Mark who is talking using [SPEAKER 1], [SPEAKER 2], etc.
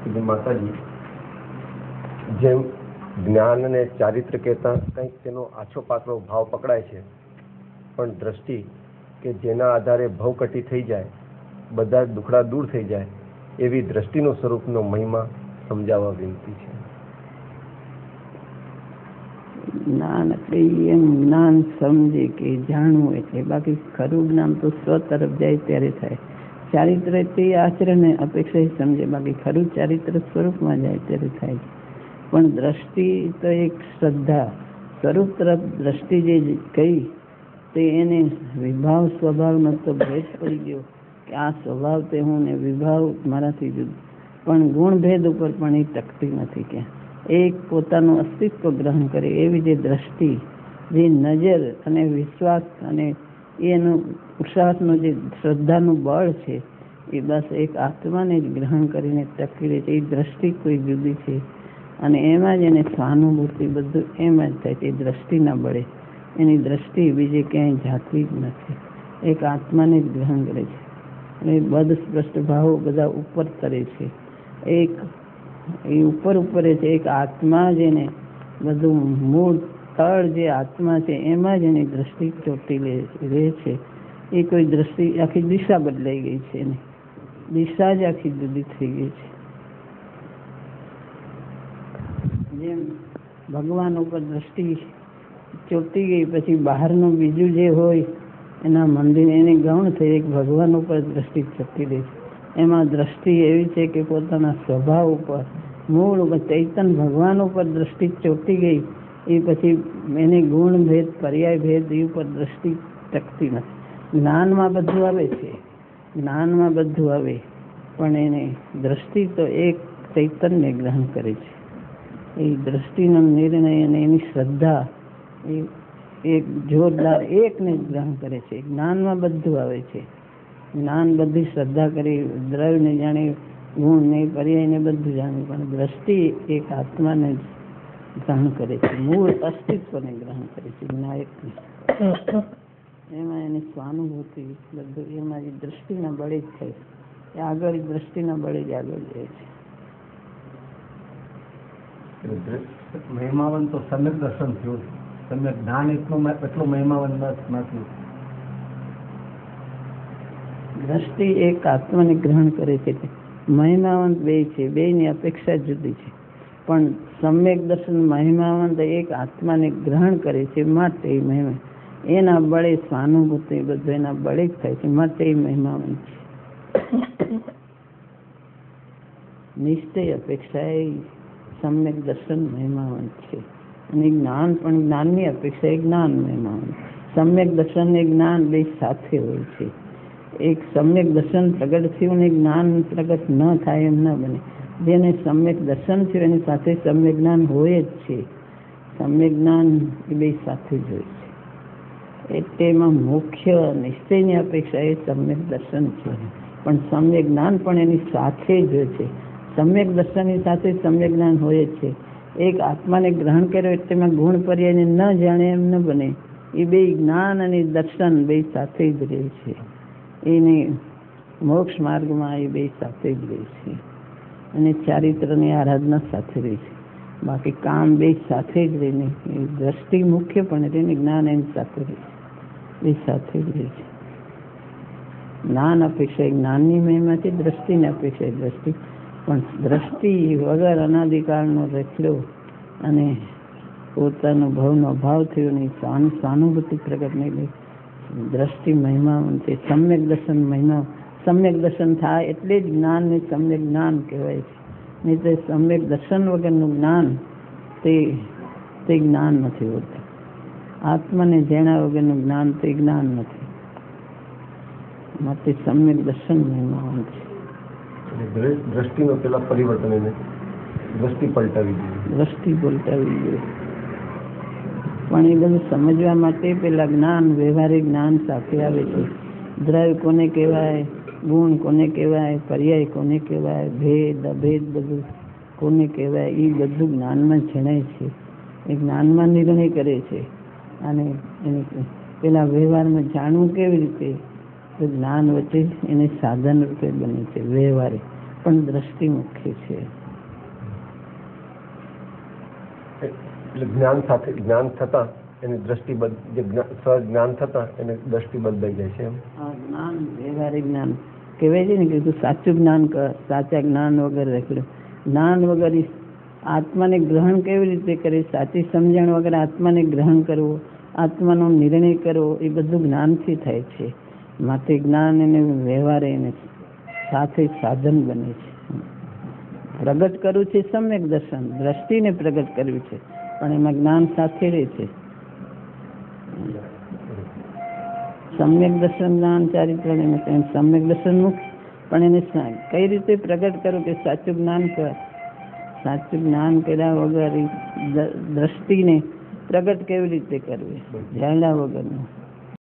[SPEAKER 1] માતાજી, જેમ જ્ઞાન અને ચારિત્ર કહેતા કંઈક તેનો આછો પાતળો ભાવ પકડાય છે, પણ દ્રષ્ટિ કે જેના આધારે ભવકટી થઈ જાય, બધા દુખડા દૂર થઈ જાય, એવી દ્રષ્ટિનો સ્વરૂપનો મહિમા સમજાવવા વિનંતી છે.
[SPEAKER 2] જ્ઞાન એટલે એમ જ્ઞાન સમજે કે જાણવું એટલે, બાકી ખરું જ્ઞાન તો સ્વ તરફ જાય ત્યારે થાય. ચારિત્ર તે આચરણ અપેક્ષા સમજે, બાકી ખરું ચારિત્ર સ્વરૂપમાં જાય ત્યારે થાય. પણ દ્રષ્ટિ તો એક શ્રદ્ધા સ્વરૂપ તરફ દ્રષ્ટિ જે કહી તે એને વિભાવ સ્વભાવનો તો ભેદ પડી ગયો કે આ સ્વભાવ તે હું ને વિભાવ મારાથી જુદું, પણ ગુણભેદ ઉપર પણ એ ટકતી નથી. કે એક પોતાનું અસ્તિત્વ ગ્રહણ કરે એવી જે દ્રષ્ટિ, જે નજર અને વિશ્વાસ અને એનું પુરુષાર્થનું જે શ્રદ્ધાનું બળ છે, એ બસ એક આત્માને જ ગ્રહણ કરીને ટકી રહે છે. એ દ્રષ્ટિ કોઈ જુદી છે અને એમાં જ એને સહાનુભૂતિ બધું એમાં જ થાય છે. એ દ્રષ્ટિના બળે એની દ્રષ્ટિ બીજે ક્યાંય જાતી જ નથી, એક આત્માને જ ગ્રહણ કરે છે. અને બધ સ્પષ્ટ ભાવો બધા ઉપર તરે છે, એક એ ઉપર છે. એક આત્મા જેને બધું મૂળ તળ જે આત્મા છે એમાં જ એની દ્રષ્ટિ ચોટી રહે છે. એ કોઈ દ્રષ્ટિ આખી દિશા બદલાઈ ગઈ છે, એની દિશા જ આખી જુદી થઈ ગઈ છે. જેમ ભગવાન ઉપર દ્રષ્ટિ ચોટી ગઈ, પછી બહારનું બીજું જે હોય એના મંદિર એને ગૌણ થઈ, એક ભગવાન ઉપર દ્રષ્ટિ ચોટી રહી છે. એમાં દ્રષ્ટિ એવી છે કે પોતાના સ્વભાવ ઉપર, મૂળ ચૈતન ભગવાન ઉપર દ્રષ્ટિ ચોટી ગઈ, એ પછી એને ગુણ ભેદ પર્યાય ભેદ એ ઉપર દ્રષ્ટિ ટકતી નથી. જ્ઞાનમાં બધું આવે છે, જ્ઞાનમાં બધું આવે, પણ એને દ્રષ્ટિ તો એક ચૈતન્ય ગ્રહણ કરે છે. એ દ્રષ્ટિનો નિર્ણય અને એની શ્રદ્ધા એ એક જોરદાર એકને જ ગ્રહણ કરે છે. જ્ઞાનમાં બધું આવે છે, જ્ઞાન બધી શ્રદ્ધા કરી દ્રવ્યને જાણે, ગુણને પર્યાયને બધું જાણે, પણ દ્રષ્ટિ એક આત્માને જ ગ્રહણ કરે છે, મૂળ અસ્તિત્વને ગ્રહણ કરે છે, વિનાયકને. એમાં એની સ્વાનુભૂતિ બધું એમાં એ દ્રષ્ટિના બળે જ થાય છે. આગળ દ્રષ્ટિના બળે જ આગળ જાય છે.
[SPEAKER 1] મહિમાવન તો સમ્યક દર્શન થયું, સમ્યક જ્ઞાન એટલું મહિમાવન નથી.
[SPEAKER 2] દ્રષ્ટિ એક આત્માને ગ્રહણ કરે છે. મહિમાવંત બે છે, બેની અપેક્ષા જુદી છે. પણ સમ્યક દર્શન મહિમાવંત એક આત્માને ગ્રહણ કરે છે, માટે મહિમા એના બળે સ્વાનુભૂતિ બધું એના બળે જ થાય છે, માટે એ મહિમાવંત છે. નિશ્ચય અપેક્ષા એ સમ્યક દર્શન મહિમાવંત છે. અને જ્ઞાન પણ જ્ઞાનની અપેક્ષા એ જ્ઞાન મહિમાવંત. સમ્યક દર્શન એ જ્ઞાન બે સાથે હોય છે. એક સમ્યક દર્શન પ્રગટ થયું ને જ્ઞાન પ્રગટ ન થાય એમ ન બને. જેને સમ્યક દર્શન થયું એની સાથે સમ્યક જ્ઞાન હોય જ છે. સમ્યક જ્ઞાન એ બે સાથે જ હોય છે. એટલે એમાં મુખ્ય નિશ્ચયની અપેક્ષા એ સમ્યક દર્શન છે, પણ સમ્યક જ્ઞાન પણ એની સાથે જ હોય છે. સમ્યક દર્શનની સાથે સમ્યક જ્ઞાન હોય જ છે. એક આત્માને ગ્રહણ કર્યો એટલે એમાં ગુણ પર્યાયને ન જાણે એમ ન બને. એ બે જ્ઞાન અને દર્શન બે સાથે જ રહે છે. એની મોક્ષ માર્ગમાં એ બે સાથે જ રહે છે. અને ચારિત્રની આરાધના સાથે રહે છે. બાકી કામ બે સાથે જ રહીને એ દ્રષ્ટિ મુખ્ય પણ રહીને જ્ઞાન એની સાથે રહે છે. બે સાથે જ રહે છે. જ્ઞાન અપેક્ષા જ્ઞાનની મહિમા છે, દ્રષ્ટિની અપેક્ષા દ્રષ્ટિ. પણ દ્રષ્ટિ વગર અનાદિકાળનો રચલો અને પોતાનો ભવનો અભાવ થયો નહીં, સહાનુભૂતિ પ્રગટ નહીં. દ્રષ્ટિ મહિમાવંત છે. સમ્યક દર્શન મહિમા, સમ્યક દર્શન થાય એટલે જ જ્ઞાનને સમ્યક જ્ઞાન કહેવાય છે. નહીં તો સમ્યક દર્શન વગરનું જ્ઞાન તે જ્ઞાન નથી હોતું. આત્માને જેણા વગરનું જ્ઞાન તે જ્ઞાન નથી. માટે સમ્યક દર્શન મહિમાવંત છે.
[SPEAKER 1] દ્રષ્ટિનો પેલા પરિવર્તન એને દ્રષ્ટિ પલટાવી જોઈએ. પણ એ બધું સમજવા માટે પેલા જ્ઞાન, વ્યવહારિક જ્ઞાન સાથે આવે છે. દ્રવ્ય કોને કહેવાય, ગુણ કોને કહેવાય, પર્યાય કોને કહેવાય, ભેદ અભેદ બધું કોને કહેવાય, એ બધું જ્ઞાનમાં જણાય છે. એ જ્ઞાનમાં નિર્ણય કરે છે. અને એને પેલા વ્યવહારમાં જાણવું કેવી રીતે, તો જ્ઞાન વચ્ચે એને સાધન રૂપે બને છે. વ્યવહારે
[SPEAKER 2] પણ દ્રષ્ટિ મુખ્ય છે.
[SPEAKER 1] એટલે જ્ઞાન સાથે જ્ઞાન થતા એની દ્રષ્ટિ જ્ઞાન થતા એને દ્રષ્ટિ બદલાઈ જાય છે.
[SPEAKER 2] જ્ઞાન વ્યવહારિક જ્ઞાન કહેવાય છે ને કે તું સાચું જ્ઞાન કર, સાચા જ્ઞાન વગર રખડ્યું. જ્ઞાન વગર આત્માને ગ્રહણ કેવી રીતે કરે, સાચી સમજણ વગર આત્માને ગ્રહણ કરવું, આત્માનો નિર્ણય કરવો, એ બધું જ્ઞાનથી થાય છે. માટે જ્ઞાન એને વ્યવહાર એને સાથે સાધન બને છે. પ્રગટ કરવું છે સમ્યક દર્શન, દ્રષ્ટિને પ્રગટ કરવી છે, પણ એમાં જ્ઞાન સાથે રહે છે. સમ્યક દર્શન જ્ઞાન ચારિત્ર સમ્યક દર્શન મુખ્ય, પણ એને કઈ રીતે પ્રગટ કરવું કે સાચું જ્ઞાન કર. સાચું જ્ઞાન કર્યા વગર દ્રષ્ટિને પ્રગટ કેવી રીતે કરવી, જાણ્યા વગરનું.